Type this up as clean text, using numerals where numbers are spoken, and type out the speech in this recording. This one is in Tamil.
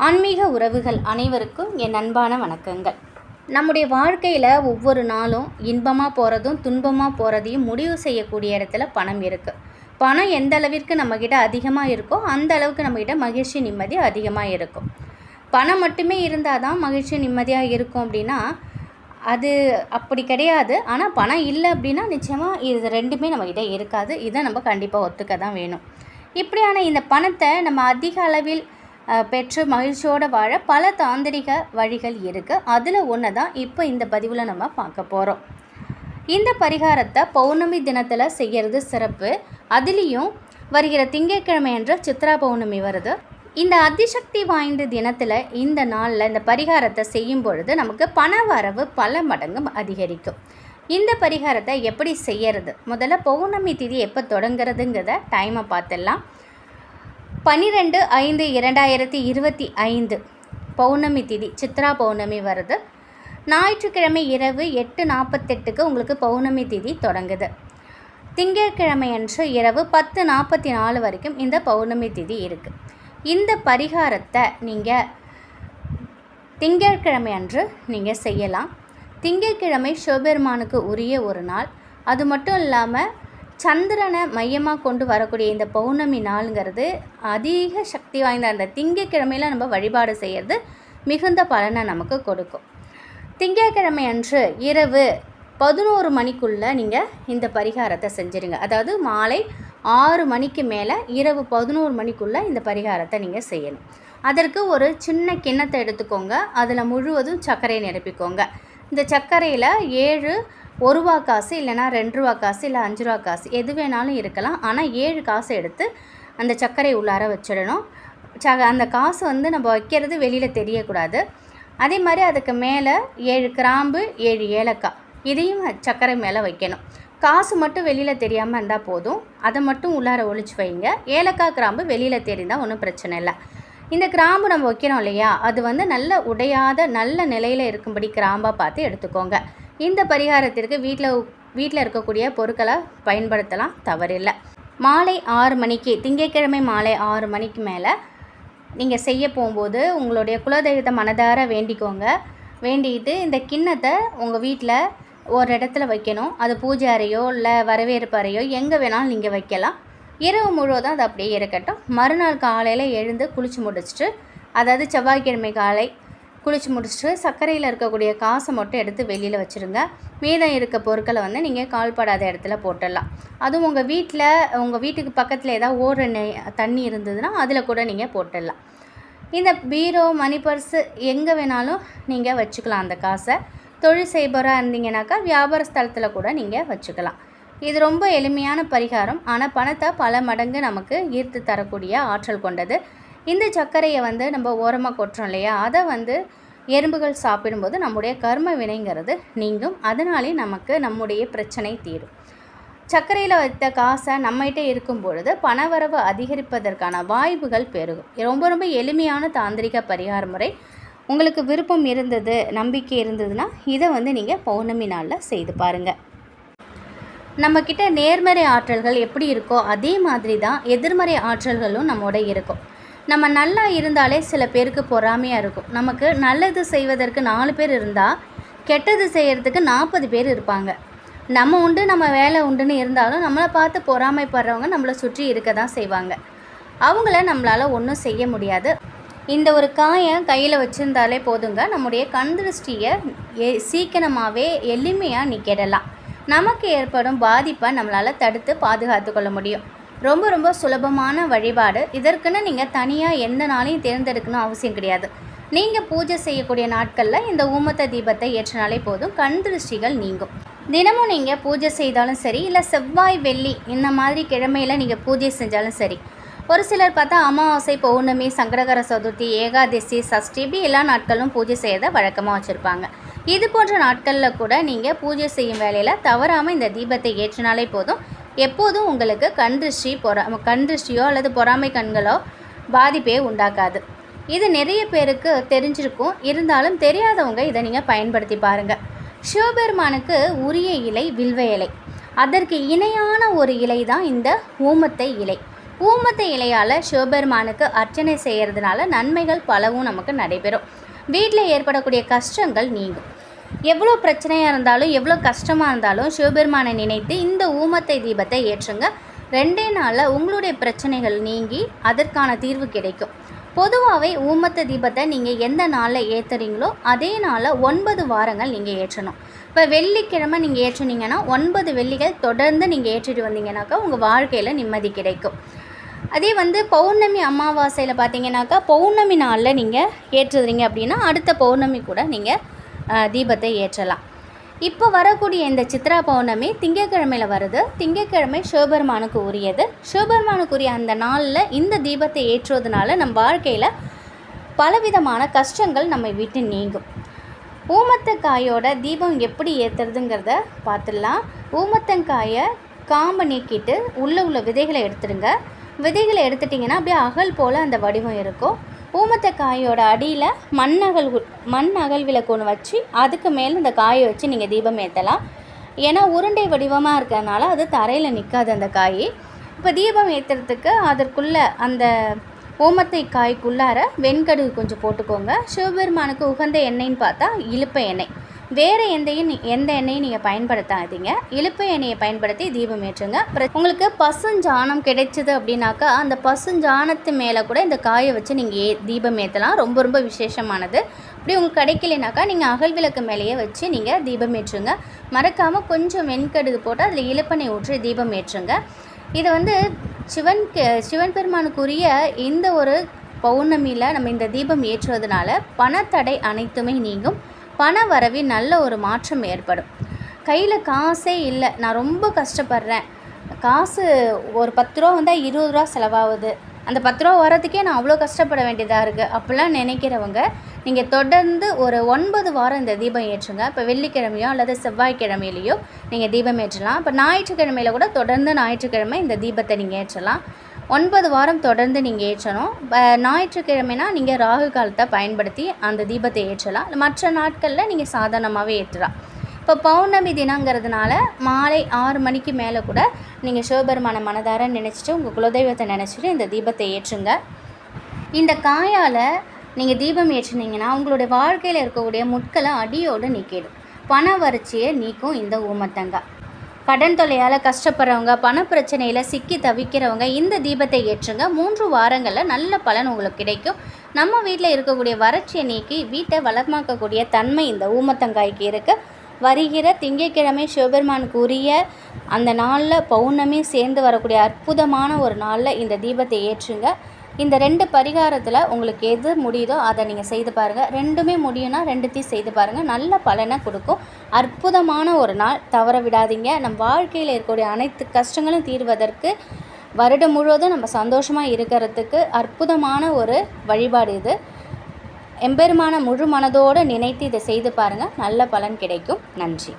ஆன்மீக உறவுகள் அனைவருக்கும் என் அன்பான வணக்கங்கள். நம்முடைய வாழ்க்கையில் ஒவ்வொரு நாளும் இன்பமாக போகிறதும் துன்பமாக போகிறதையும் முடிவு செய்யக்கூடிய இடத்துல பணம் இருக்குது. பணம் எந்த அளவிற்கு நம்மக்கிட்ட அதிகமாக இருக்கோ அந்த அளவுக்கு நம்மக்கிட்ட மகிழ்ச்சி நிம்மதி அதிகமாக இருக்கும். பணம் மட்டுமே இருந்தால் தான் மகிழ்ச்சி நிம்மதியாக இருக்கும் அப்படின்னா அது அப்படி கிடையாது. ஆனால் பணம் இல்லை அப்படின்னா நிச்சயமாக இது ரெண்டுமே நம்மக்கிட்ட இருக்காது. இதை நம்ம கண்டிப்பாக ஒத்துக்க தான் வேணும். இப்படியான இந்த பணத்தை நம்ம அதிக அளவில் பெற்று மகிழ்ச்சியோடு வாழ பல தாந்திரிக வழிகள் இருக்குது. அதில் ஒன்று தான் இப்போ இந்த பதிவில் நம்ம பார்க்க போகிறோம். இந்த பரிகாரத்தை பௌர்ணமி தினத்தில் செய்கிறது சிறப்பு. அதுலேயும் வருகிற திங்கட்கிழமை என்ற சித்ரா பௌர்ணமி வருது. இந்த அதிசக்தி வாய்ந்த தினத்தில் இந்த நாளில் இந்த பரிகாரத்தை செய்யும் பொழுது நமக்கு பண வரவு பல மடங்கு அதிகரிக்கும். இந்த பரிகாரத்தை எப்படி செய்யறது? முதல்ல பௌர்ணமி திதி எப்போ தொடங்குறதுங்கிறத டைமை பார்த்துடலாம். 12/5/2025 பௌர்ணமி திதி சித்ரா பௌர்ணமி வருது. ஞாயிற்றுக்கிழமை இரவு 8:48 உங்களுக்கு பௌர்ணமி திதி தொடங்குது. திங்கட்கிழமை அன்று இரவு 10:44 வரைக்கும் இந்த பௌர்ணமி திதி இருக்குது. இந்த பரிகாரத்தை நீங்கள் திங்கட்கிழமை அன்று நீங்கள் செய்யலாம். திங்கட்கிழமை சிவபெருமானுக்கு உரிய ஒரு நாள். அது மட்டும் இல்லாமல் சந்திரனை மையமாக கொண்டு வரக்கூடிய இந்த பௌர்ணமி நாளுங்கிறது அதிக சக்தி வாய்ந்த அந்த திங்கட்கிழமையில் நம்ம வழிபாடு செய்கிறது மிகுந்த பலனை நமக்கு கொடுக்கும். திங்கட்கிழமை அன்று இரவு 11 மணிக்குள்ளே நீங்கள் இந்த பரிகாரத்தை செஞ்சுருங்க. அதாவது மாலை 6 மணிக்கு மேலே இரவு 11 மணிக்குள்ளே இந்த பரிகாரத்தை நீங்கள் செய்யணும். அதற்கு ஒரு சின்ன கிண்ணத்தை எடுத்துக்கோங்க. அதில் முழுவதும் சர்க்கரையை நிரப்பிக்கோங்க. இந்த சர்க்கரையில் 7 1 ரூபா காசு இல்லைனா 2 ரூபா காசு இல்லை 5 ரூபா காசு எது வேணாலும் இருக்கலாம். ஆனால் 7 காசு எடுத்து அந்த சர்க்கரை உள்ளார வச்சிடணும். அந்த காசு நம்ம வைக்கிறது வெளியில் தெரியக்கூடாது. அதே மாதிரி அதுக்கு மேலே 7 கிராம்பு 7 ஏலக்காய் இதையும் சர்க்கரை மேலே வைக்கணும். காசு மட்டும் வெளியில் தெரியாமல் இருந்தால் போதும். அதை மட்டும் உள்ளார ஒழிச்சு வைங்க. ஏலக்காய் கிராம்பு வெளியில் தெரிந்தால் ஒன்றும் பிரச்சனை இல்லை. இந்த கிராம்பு நம்ம வைக்கிறோம் இல்லையா, அது நல்ல உடையாத நல்ல நிலையில் இருக்கும்படி கிராம்பாக பார்த்து எடுத்துக்கோங்க. இந்த பரிகாரத்திற்கு வீட்டில் இருக்கக்கூடிய பொருட்களை பயன்படுத்தலாம், தவறில்லை. மாலை 6 மணிக்கு திங்கட்கிழமை மாலை 6 மணிக்கு மேலே நீங்கள் செய்ய போகும்போது உங்களுடைய குலதெய்வத்தை மனதார வேண்டிக்கோங்க. வேண்டிக்கிட்டு இந்த கிண்ணத்தை உங்கள் வீட்டில் ஒரு இடத்துல வைக்கணும். அது பூஜை அறையோ இல்லை வரவேற்பு அறையோ எங்கே வேணாலும் நீங்கள் வைக்கலாம். இரவு முழுவதும் அது அப்படியே இருக்கட்டும். மறுநாள் காலையில் எழுந்து குளித்து முடிச்சுட்டு, அதாவது செவ்வாய்க்கிழமை காலை குளித்து முடிச்சுட்டு சர்க்கரையில் இருக்கக்கூடிய காசை மட்டும் எடுத்து வெளியில் வச்சுருங்க. மீதம் இருக்க பொருட்களை நீங்கள் கால்படாத இடத்துல போட்டுடலாம். அதுவும் உங்கள் வீட்டுக்கு பக்கத்தில் ஏதாவது ஓடுற தண்ணி இருந்ததுன்னா அதில் கூட நீங்கள் போட்டுடலாம். இந்த பீரோ மணி பர்ஸு எங்கே வேணாலும் நீங்கள் வச்சுக்கலாம். அந்த காசை தொழில் செய்பவராக இருந்தீங்கன்னாக்கா வியாபார ஸ்தலத்தில் கூட நீங்கள் வச்சுக்கலாம். இது ரொம்ப எளிமையான பரிகாரம். ஆனால் பணத்தை பல மடங்கு நமக்கு ஈர்த்து தரக்கூடிய ஆற்றல் கொண்டது. இந்த சர்க்கரையை நம்ம ஓரமாக கொட்டுறோம் இல்லையா, அதை எறும்புகள் சாப்பிடும்போது நம்முடைய கர்ம வினைங்கிறது நீங்கும். அதனாலே நமக்கு நம்முடைய பிரச்சனை தீரும். சர்க்கரையில் வைத்த காசை நம்மகிட்ட இருக்கும் பொழுது பணவரவு அதிகரிப்பதற்கான வாய்ப்புகள் பெருகும். ரொம்ப ரொம்ப எளிமையான தாந்திரிக பரிகார முறை. உங்களுக்கு விருப்பம் இருந்தது, நம்பிக்கை இருந்ததுன்னா இதை நீங்கள் பௌர்ணமி நாளில் செய்து பாருங்கள். நம்மக்கிட்ட நேர்மறை ஆற்றல்கள் எப்படி இருக்கோ அதே மாதிரி தான் எதிர்மறை ஆற்றல்களும் நம்மோட இருக்கும். நம்ம நல்லா இருந்தாலே சில பேருக்கு பொறாமையாக இருக்கும். நமக்கு நல்லது செய்வதற்கு 4 பேர் இருந்தால் கெட்டது செய்கிறதுக்கு 40 பேர் இருப்பாங்க. நம்ம உண்டு நம்ம வேலை உண்டுன்னு இருந்தாலும் நம்மளை பார்த்து பொறாமைப்படுறவங்க நம்மளை சுற்றி இருக்க தான் செய்வாங்க. அவங்கள நம்மளால் ஒன்றும் செய்ய முடியாது. இந்த ஒரு காயை கையில் வச்சுருந்தாலே போதுங்க, நம்முடைய கண் திருஷ்டியை சீக்கிரமாகவே எளிமையாக நீக்கிடலாம். நமக்கு ஏற்படும் பாதிப்பை நம்மளால் தடுத்து பாதுகாத்து கொள்ள முடியும். ரொம்ப ரொம்ப சுலபமான வழிபாடு. இதற்குன்னு நீங்கள் தனியாக எந்த நாளையும் தேர்ந்தெடுக்கணும் அவசியம் கிடையாது. நீங்கள் பூஜை செய்யக்கூடிய நாட்களில் இந்த ஊமத்த தீபத்தை ஏற்றினாலே போதும், கண் திருஷ்டிகள் நீங்கும். தினமும் நீங்கள் பூஜை செய்தாலும் சரி, இல்லை செவ்வாய் வெள்ளி இந்த மாதிரி கிழமையில் நீங்கள் பூஜை செஞ்சாலும் சரி. ஒரு சிலர் பார்த்தா அமாவாசை பௌர்ணமி சங்கடகர சதுர்த்தி ஏகாதசி சஷ்டி இப்படி எல்லா நாட்களும் பூஜை செய்யறதை வழக்கமாக வச்சுருப்பாங்க. இது போன்ற நாட்களில் கூட நீங்கள் பூஜை செய்யும் வேலையில் தவறாமல் இந்த தீபத்தை ஏற்றினாலே போதும். எப்போதும் உங்களுக்கு கண் திருஷ்டியோ அல்லது பொறாமை கண்களோ பாதிப்பே உண்டாக்காது. இது நிறைய பேருக்கு தெரிஞ்சிருக்கும். இருந்தாலும் தெரியாதவங்க இதை நீங்கள் பயன்படுத்தி பாருங்கள். சிவபெருமானுக்கு உரிய இலை வில்வ இலை. அதற்கு இணையான ஒரு இலை தான் இந்த ஊமத்தை இலை. ஊமத்தை இலையால் சிவபெருமானுக்கு அர்ச்சனை செய்கிறதுனால நன்மைகள் பலவும் நமக்கு நடைபெறும். வீட்டில் ஏற்படக்கூடிய கஷ்டங்கள் நீங்கும். எவ்வளோ பிரச்சனையாக இருந்தாலும் எவ்வளோ கஷ்டமாக இருந்தாலும் சிவபெருமானை நினைத்து இந்த ஊமத்தை தீபத்தை ஏற்றுங்க. 2 நாளில் உங்களுடைய பிரச்சனைகள் நீங்கி அதற்கான தீர்வு கிடைக்கும். பொதுவாகவே ஊமத்தை தீபத்தை நீங்கள் எந்த நாளில் ஏற்றுறீங்களோ அதே நாளில் 9 வாரங்கள் நீங்கள் ஏற்றணும். இப்போ வெள்ளிக்கிழமை நீங்கள் ஏற்றுனீங்கன்னா 9 வெள்ளிகள் தொடர்ந்து நீங்கள் ஏற்றிட்டு வந்தீங்கன்னாக்கா உங்கள் வாழ்க்கையில் நிம்மதி கிடைக்கும். அதே பௌர்ணமி அமாவாசையில் பார்த்தீங்கன்னாக்கா பௌர்ணமி நாளில் நீங்கள் ஏற்றுறீங்க அப்படின்னா அடுத்த பௌர்ணமி கூட நீங்கள் தீபத்தை ஏற்றலாம். இப்போ வரக்கூடிய இந்த சித்ரா பௌர்ணமி திங்கட்கிழமையில் வருது. திங்கட்கிழமை சிவபெருமானுக்கு உரியது. சிவபெருமானுக்குரிய அந்த நாளில் இந்த தீபத்தை ஏற்றுவதனால நம் வாழ்க்கையில் பலவிதமான கஷ்டங்கள் நம்மை விட்டு நீங்கும். ஊமத்தங்காயோட தீபம் எப்படி ஏற்றுறதுங்கிறத பார்த்துடலாம். ஊமத்தங்காயை காம்பை நீக்கிட்டு உள்ள விதைகளை எடுத்துடுங்க. விதைகளை எடுத்துட்டிங்கன்னா அப்படியே அகல் போல் அந்த வடிவம் இருக்கும். ஊமத்தக்காயோட அடியில் மண் அகல் விளக்கு ஒன்று வச்சு அதுக்கு மேலே இந்த காயை வச்சு நீங்கள் தீபம் ஏற்றலாம். ஏன்னா உருண்டை வடிவமாக இருக்கிறதுனால அது தரையில் நிற்காது அந்த காய். இப்போ தீபம் ஏற்றுறதுக்கு அதற்குள்ளே அந்த ஓமத்தை காய்க்குள்ளார வெண்கடுகு கொஞ்சம் போட்டுக்கோங்க. சிவபெருமானுக்கு உகந்த எண்ணெய்ன்னு பார்த்தா இலுப்பை எண்ணெய். வேறு எந்த எண்ணெயும் நீங்கள் பயன்படுத்தாதீங்க. இலுப்பை எண்ணெயை பயன்படுத்தி தீபம் ஏற்றுங்க. உங்களுக்கு பசுஞ்சாணம் கிடைச்சிது அப்படின்னாக்கா அந்த பசுஞ்சாணத்து மேலே கூட இந்த காயை வச்சு நீங்கள் தீபம் ஏற்றலாம். ரொம்ப ரொம்ப விசேஷமானது. அப்படி உங்களுக்கு கிடைக்கலனாக்கா நீங்கள் அகல் விளக்கு மேலேயே வச்சு நீங்கள் தீபம் ஏற்றுங்க. மறக்காமல் கொஞ்சம் வெண்கடுகு போட்டு அதில் இலுப்பெண்ணெய் ஊற்றி தீபம் ஏற்றுங்க. இது சிவன் பெருமானுக்குரிய இந்த ஒரு பௌர்ணமியில் நம்ம இந்த தீபம் ஏற்றுவதனால பணத்தடை அனைத்துமே நீங்கும். பண வரவில் நல்ல ஒரு மாற்றம் ஏற்படும். கையில் காசே இல்லை, நான் ரொம்ப கஷ்டப்படுறேன், காசு ஒரு 10 ரூபா வந்தால் 20 ரூபா செலவாகுது, அந்த 10 ரூபா வரதுக்கே நான் அவ்வளோ கஷ்டப்பட வேண்டியதாக இருக்குது அப்படிலாம் நினைக்கிறவங்க நீங்கள் தொடர்ந்து ஒரு 9 வாரம் இந்த தீபம் ஏற்றுங்க. இப்போ வெள்ளிக்கிழமையோ அல்லது செவ்வாய்க்கிழமையிலையோ நீங்கள் தீபம் ஏற்றலாம். இப்போ ஞாயிற்றுக்கிழமையில் கூட தொடர்ந்து ஞாயிற்றுக்கிழமை இந்த தீபத்தை நீங்கள் ஏற்றலாம். 9 வாரம் தொடர்ந்து நீங்கள் ஏற்றணும். ஞாயிற்றுக்கிழமைனா நீங்கள் ராகு காலத்தை பயன்படுத்தி அந்த தீபத்தை ஏற்றலாம். மற்ற நாட்களில் நீங்கள் சாதாரணமாகவே ஏற்றலாம். இப்போ பௌர்ணமி தினங்கிறதுனால மாலை 6 மணிக்கு மேலே கூட நீங்கள் சிவபெருமான மனதார நினச்சிட்டு உங்கள் குலதெய்வத்தை நினச்சிட்டு இந்த தீபத்தை ஏற்றுங்க. இந்த காயால் நீங்கள் தீபம் ஏற்றினீங்கன்னா உங்களுடைய வாழ்க்கையில் இருக்கக்கூடிய முட்களை அடியோடு நீக்கிடும். பண வறட்சியை நீக்கும் இந்த ஊமத்தங்காய். கடன் தொல்லையால் கஷ்டப்படுறவங்க, பண பிரச்சனையில் சிக்கி தவிக்கிறவங்க இந்த தீபத்தை ஏற்றுங்க. 3 வாரங்களில் நல்ல பலன் உங்களுக்கு கிடைக்கும். நம்ம வீட்டில் இருக்கக்கூடிய வறட்சியை நீக்கி வீட்டை வளமாக்கக்கூடிய தன்மை இந்த ஊமத்தங்காய்க்கு இருக்குது. வருகிற திங்கட்கிழமை சிவபெருமானுக்கு உரிய அந்த நாளில் பௌர்ணமி சேர்ந்து வரக்கூடிய அற்புதமான ஒரு நாளில் இந்த தீபத்தை ஏற்றுங்க. இந்த 2 பரிகாரத்தில் உங்களுக்கு எது முடியுதோ அதை நீங்கள் செய்து பாருங்கள். 2மே முடியும்னா 2த்தையும் செய்து பாருங்கள். நல்ல பலனை கொடுக்கும். அற்புதமான ஒரு நாள், தவற விடாதீங்க. நம் வாழ்க்கையில் இருக்கக்கூடிய அனைத்து கஷ்டங்களும் தீர்வதற்கு, வருடம் முழுவதும் நம்ம சந்தோஷமாக இருக்கிறதுக்கு அற்புதமான ஒரு வழிபாடு இது. எம்பெருமான முழு மனதோடு நினைத்து இதை செய்து பாருங்கள். நல்ல பலன் கிடைக்கும். நன்றி.